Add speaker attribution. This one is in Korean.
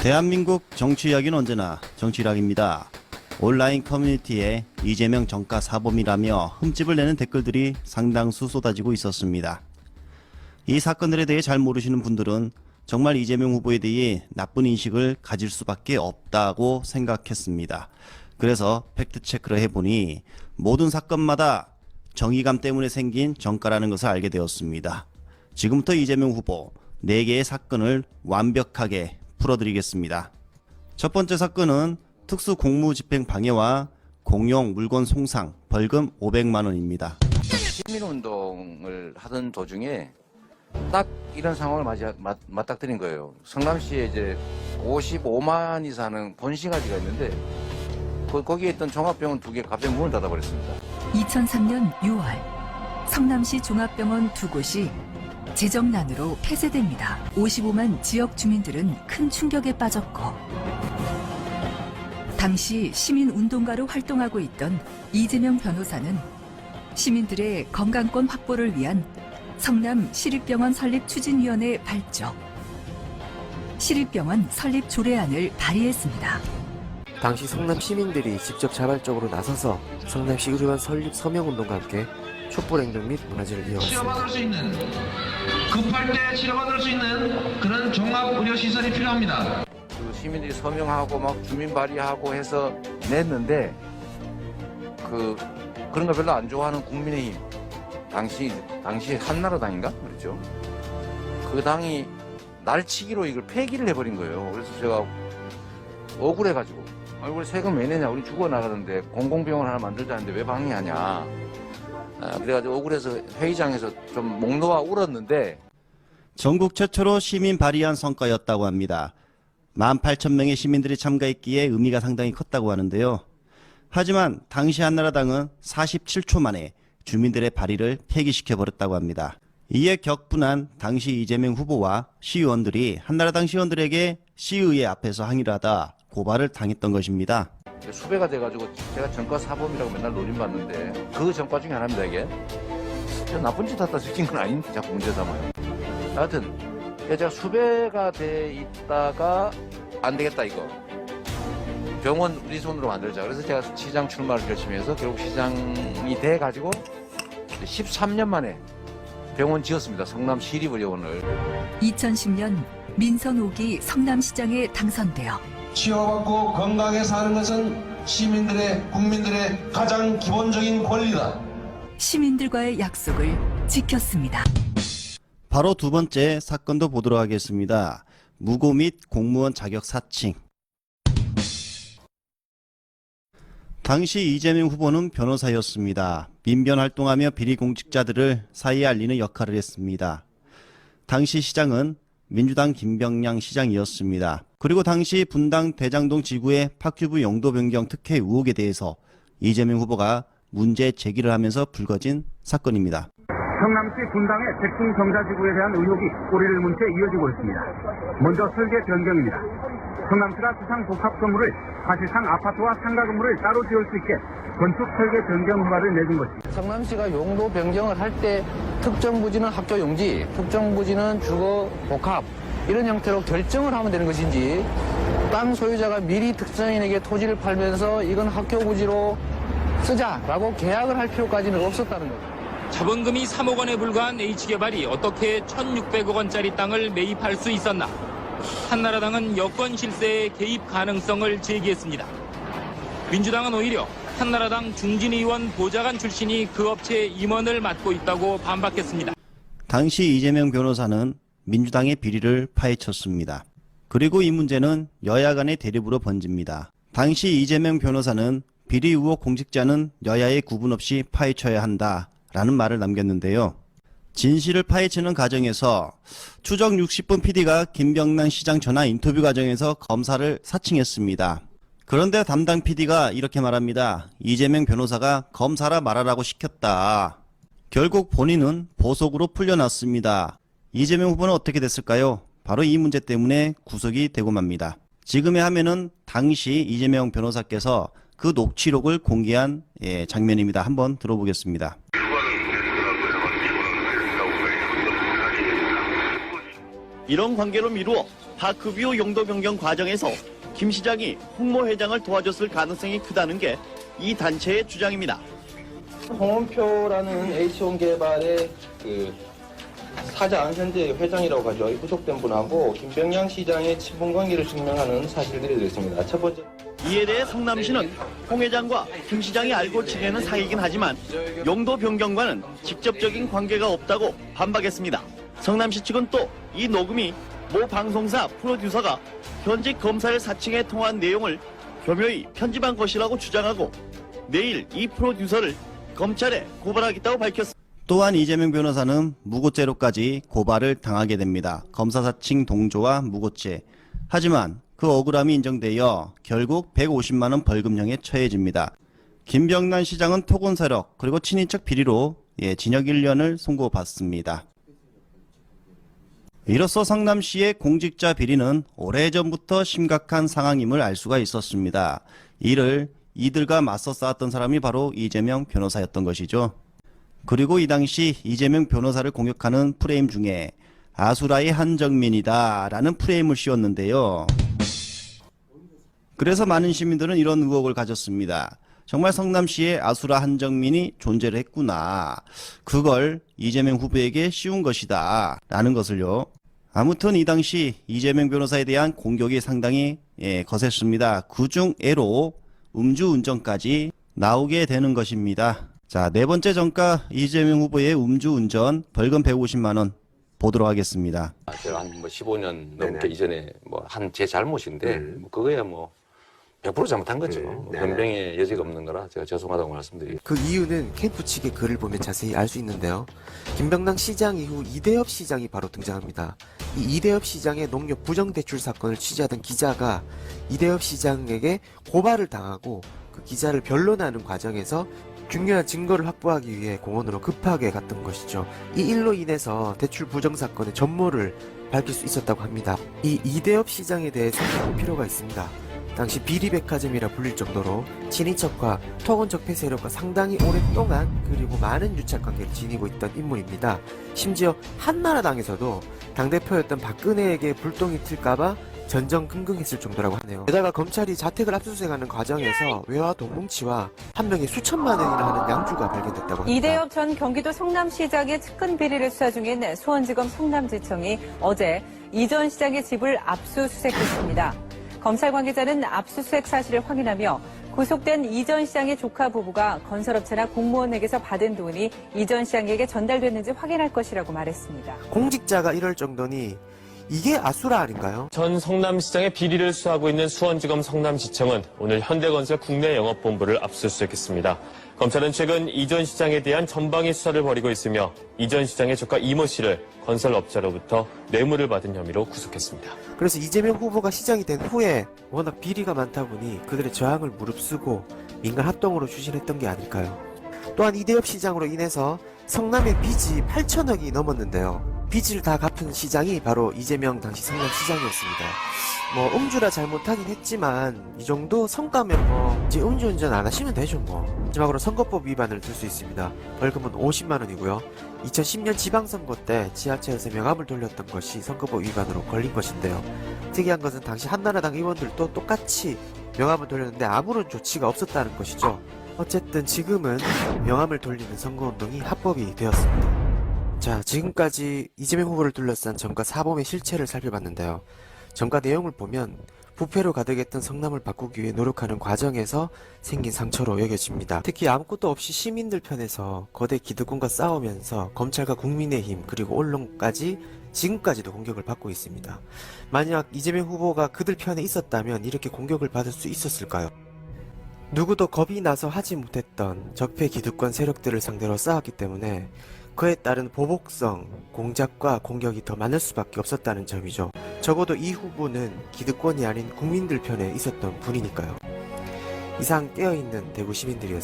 Speaker 1: 대한민국 정치 이야기는 언제나 정치락입니다. 온라인 커뮤니티에 이재명 정가 사범이라며 흠집을 내는 댓글들이 상당수 쏟아지고 있었습니다. 이 사건들에 대해 잘 모르시는 분들은 정말 이재명 후보에 대해 나쁜 인식을 가질 수밖에 없다고 생각했습니다. 그래서 팩트체크를 해보니 모든 사건마다 정의감 때문에 생긴 정가라는 것을 알게 되었습니다. 지금부터 이재명 후보 4개의 사건을 완벽하게 풀어드리겠습니다. 첫 번째 사건은 특수 공무집행 방해와 공용 물건 송상 벌금 500만 원입니다.
Speaker 2: 시민운동을 하던 도중에 딱 이런 상황을 맞닥뜨린 거예요. 성남시에 이제 55만이 사는 본시가지가 있는데 거기에 있던 종합병원 2개 갑자기 문을 닫아버렸습니다.
Speaker 3: 2003년 6월 성남시 종합병원 2곳이 재정난으로 폐쇄됩니다. 55만 지역 주민들은 큰 충격에 빠졌고 당시 시민운동가로 활동하고 있던 이재명 변호사는 시민들의 건강권 확보를 위한 성남 시립병원 설립 추진위원회 발족, 시립병원 설립 조례안을 발의했습니다.
Speaker 4: 당시 성남 시민들이 직접 자발적으로 나서서 성남시 의료원 설립 서명운동과 함께 촛불행동 및 문화제를 이어갔습니다.
Speaker 5: 치료받을 수 있는, 급할 때 치료받을 수 있는 그런 종합의료시설이 필요합니다.
Speaker 2: 그 시민들이 서명하고 막 주민 발의하고 해서 냈는데 그런 걸 별로 안 좋아하는 국민의힘 당시 한나라당인가 그랬죠. 그 당이 날치기로 이걸 폐기를 해버린 거예요. 그래서 제가 억울해가지고 우리 세금 왜 내냐, 우리 죽어나가는데 공공병원 하나 만들자는데 왜 방해하냐. 그래가지고 억울해서 회의장에서 좀 목 놓아 울었는데
Speaker 1: 전국 최초로 시민 발의한 성과였다고 합니다. 18,000명의 시민들이 참가했기에 의미가 상당히 컸다고 하는데요. 하지만 당시 한나라당은 47초 만에 주민들의 발의를 폐기시켜버렸다고 합니다. 이에 격분한 당시 이재명 후보와 시의원들이 한나라당 시의원들에게 시의회 앞에서 항의를 하다 고발을 당했던 것입니다.
Speaker 2: 수배가 돼가지고 제가 전과 사범이라고 맨날 노림받는데 그 전과 중에 하나입니다. 이게 나쁜 짓 하다 시킨 건 아닌데 자꾸 문제 삼아요. 하여튼 제가 수배가 돼 있다가 안 되겠다 이거 병원 우리 손으로 만들자. 그래서 제가 시장 출마를 결심해서 결국 시장이 돼가지고 13년 만에 병원 지었습니다. 성남 시립의료원을.
Speaker 3: 2010년 민선 5기 성남시장에 당선되어
Speaker 5: 치료받고 건강하게 사는 것은 국민들의 가장 기본적인 권리다.
Speaker 3: 시민들과의 약속을 지켰습니다.
Speaker 1: 바로 두 번째 사건도 보도록 하겠습니다. 무고 및 공무원 자격 사칭. 당시 이재명 후보는 변호사였습니다. 민변 활동하며 비리 공직자들을 사이에 알리는 역할을 했습니다. 당시 시장은 민주당 김병량 시장이었습니다. 그리고 당시 분당 대장동 지구의 파큐브 용도 변경 특혜 의혹에 대해서 이재명 후보가 문제 제기를 하면서 불거진 사건입니다.
Speaker 6: 성남시 분당의 백동 경자지구에 대한 의혹이 꼬리를 문 채 이어지고 있습니다. 먼저 설계 변경입니다. 성남시가 지상 복합 건물을 사실상 아파트와 상가 건물을 따로 지을 수 있게 건축 설계 변경 허가를 내준 것입니다.
Speaker 2: 성남시가 용도 변경을 할 때 특정 부지는 학교 용지, 특정 부지는 주거 복합 이런 형태로 결정을 하면 되는 것인지 땅 소유자가 미리 특정인에게 토지를 팔면서 이건 학교 부지로 쓰자라고 계약을 할 필요까지는 없었다는 거죠.
Speaker 7: 자본금이 3억 원에 불과한 H개발이 어떻게 1,600억 원짜리 땅을 매입할 수 있었나? 한나라당은 여권 실세의 개입 가능성을 제기했습니다. 민주당은 오히려 한나라당 중진 의원 보좌관 출신이 그 업체의 임원을 맡고 있다고 반박했습니다. 당시
Speaker 1: 이재명 변호사는 민주당의 비리를 파헤쳤습니다. 그리고 이 문제는 여야 간의 대립으로 번집니다. 당시 이재명 변호사는 비리 의혹 공직자는 여야의 구분 없이 파헤쳐야 한다라는 말을 남겼는데요. 진실을 파헤치는 과정에서 추적 60분 PD가 김병남 시장 전화 인터뷰 과정에서 검사를 사칭했습니다. 그런데 담당 PD가 이렇게 말합니다. 이재명 변호사가 검사라 말하라고 시켰다. 결국 본인은 보석으로 풀려났습니다. 이재명 후보는 어떻게 됐을까요? 바로 이 문제 때문에 구속이 되고 맙니다. 지금의 화면은 당시 이재명 변호사께서 그 녹취록을 공개한 장면입니다. 한번 들어보겠습니다.
Speaker 8: 이런 관계로 미루어 파크뷰 용도 변경 과정에서 김 시장이 홍모 회장을 도와줬을 가능성이 크다는 게 이 단체의 주장입니다.
Speaker 9: 홍원표라는 H온개발의 그 사장 현재 회장이라고 하죠. 구속된 분하고 김병양 시장의 친분 관계를 증명하는 사실들이 되겠습니다. 첫 번째.
Speaker 8: 이에 대해 성남시는 홍 회장과 김 시장이 알고 지내는 사이이긴 하지만 용도 변경과는 직접적인 관계가 없다고 반박했습니다. 성남시 측은 또 이 녹음이 모 방송사 프로듀서가 현직 검사를 사칭해 통화한 내용을 교묘히 편집한 것이라고 주장하고 내일 이 프로듀서를 검찰에 고발하겠다고 밝혔습니다.
Speaker 1: 또한 이재명 변호사는 무고죄로까지 고발을 당하게 됩니다. 검사 사칭 동조와 무고죄. 하지만 그 억울함이 인정되어 결국 150만 원 벌금형에 처해집니다. 김병란 시장은 토건 세력 그리고 친인척 비리로 징역 1년을 선고받습니다. 이로써 성남시의 공직자 비리는 오래전부터 심각한 상황임을 알 수가 있었습니다. 이들과 맞서 싸웠던 사람이 바로 이재명 변호사였던 것이죠. 그리고 이 당시 이재명 변호사를 공격하는 프레임 중에 아수라의 한정민이다 라는 프레임을 씌웠는데요. 그래서 많은 시민들은 이런 의혹을 가졌습니다. 정말 성남시에 아수라 한정민이 존재를 했구나. 그걸 이재명 후보에게 씌운 것이다 라는 것을요. 아무튼 이 당시 이재명 변호사에 대한 공격이 상당히 거셌습니다. 그중 애로 음주운전까지 나오게 되는 것입니다. 자, 네 번째 전가 이재명 후보의 음주운전 벌금 150만 원 보도록 하겠습니다.
Speaker 10: 제가 한 15년 넘게 이전에 한 제 잘못인데 그거야 100% 잘못한 거죠. 변명의 여지가 없는 거라 제가 죄송하다고 말씀드립니다.
Speaker 4: 그 이유는 캠프 측의 글을 보면 자세히 알 수 있는데요. 김병남 시장 이후 이대엽 시장이 바로 등장합니다. 이 이대엽 시장의 농협 부정대출 사건을 취재하던 기자가 이대엽 시장에게 고발을 당하고 그 기자를 변론하는 과정에서 중요한 증거를 확보하기 위해 공원으로 급하게 갔던 것이죠. 이 일로 인해서 대출 부정 사건의 전모를 밝힐 수 있었다고 합니다. 이 이대엽 시장에 대해 살펴볼 필요가 있습니다. 당시 비리백화점이라 불릴 정도로 친인척과 토건적폐 세력과 상당히 오랫동안 그리고 많은 유착관계를 지니고 있던 인물입니다. 심지어 한나라당에서도 당대표였던 박근혜에게 불똥이 튈까봐 전전긍긍했을 정도라고 하네요. 게다가 검찰이 자택을 압수수색하는 과정에서 외화 동뭉치와 한 명이 수천만 원이나 하는 양주가 발견됐다고 합니다.
Speaker 11: 이대엽 전 경기도 성남시장의 측근 비리를 수사 중인 수원지검 성남지청이 어제 이 전 시장의 집을 압수수색했습니다. 검찰 관계자는 압수수색 사실을 확인하며 구속된 이 전 시장의 조카 부부가 건설업체나 공무원에게서 받은 돈이 이 전 시장에게 전달됐는지 확인할 것이라고 말했습니다.
Speaker 4: 공직자가 이럴 정도니 이게 아수라 아닌가요?
Speaker 12: 전 성남시장의 비리를 수사하고 있는 수원지검 성남지청은 오늘 현대건설 국내 영업본부를 압수수색했습니다. 검찰은 최근 이 전 시장에 대한 전방위 수사를 벌이고 있으며 이 전 시장의 조카 이모 씨를 건설업자로부터 뇌물을 받은 혐의로 구속했습니다.
Speaker 4: 그래서 이재명 후보가 시장이 된 후에 워낙 비리가 많다 보니 그들의 저항을 무릅쓰고 민간 합동으로 추진했던 게 아닐까요? 또한 이대엽 시장으로 인해서 성남의 빚이 8천억이 넘었는데요. 빚을 다 갚은 시장이 바로 이재명 당시 성남시장이었습니다. 음주라 잘못하긴 했지만 이 정도 성과면 이제 음주운전 안 하시면 되죠 마지막으로 선거법 위반을 들 수 있습니다. 벌금은 50만 원이고요. 2010년 지방선거 때 지하철에서 명함을 돌렸던 것이 선거법 위반으로 걸린 것인데요. 특이한 것은 당시 한나라당 의원들도 똑같이 명함을 돌렸는데 아무런 조치가 없었다는 것이죠. 어쨌든 지금은 명함을 돌리는 선거운동이 합법이 되었습니다. 자, 지금까지 이재명 후보를 둘러싼 전과 사범의 실체를 살펴봤는데요. 전과 내용을 보면 부패로 가득했던 성남을 바꾸기 위해 노력하는 과정에서 생긴 상처로 여겨집니다. 특히 아무것도 없이 시민들 편에서 거대 기득권과 싸우면서 검찰과 국민의힘 그리고 언론까지 지금까지도 공격을 받고 있습니다. 만약 이재명 후보가 그들 편에 있었다면 이렇게 공격을 받을 수 있었을까요? 누구도 겁이 나서 하지 못했던 적폐 기득권 세력들을 상대로 싸웠기 때문에 그에 따른 보복성, 공작과 공격이 더 많을 수밖에 없었다는 점이죠. 적어도 이 후보는 기득권이 아닌 국민들 편에 있었던 분이니까요. 이상 깨어있는 대구 시민들이었습니다.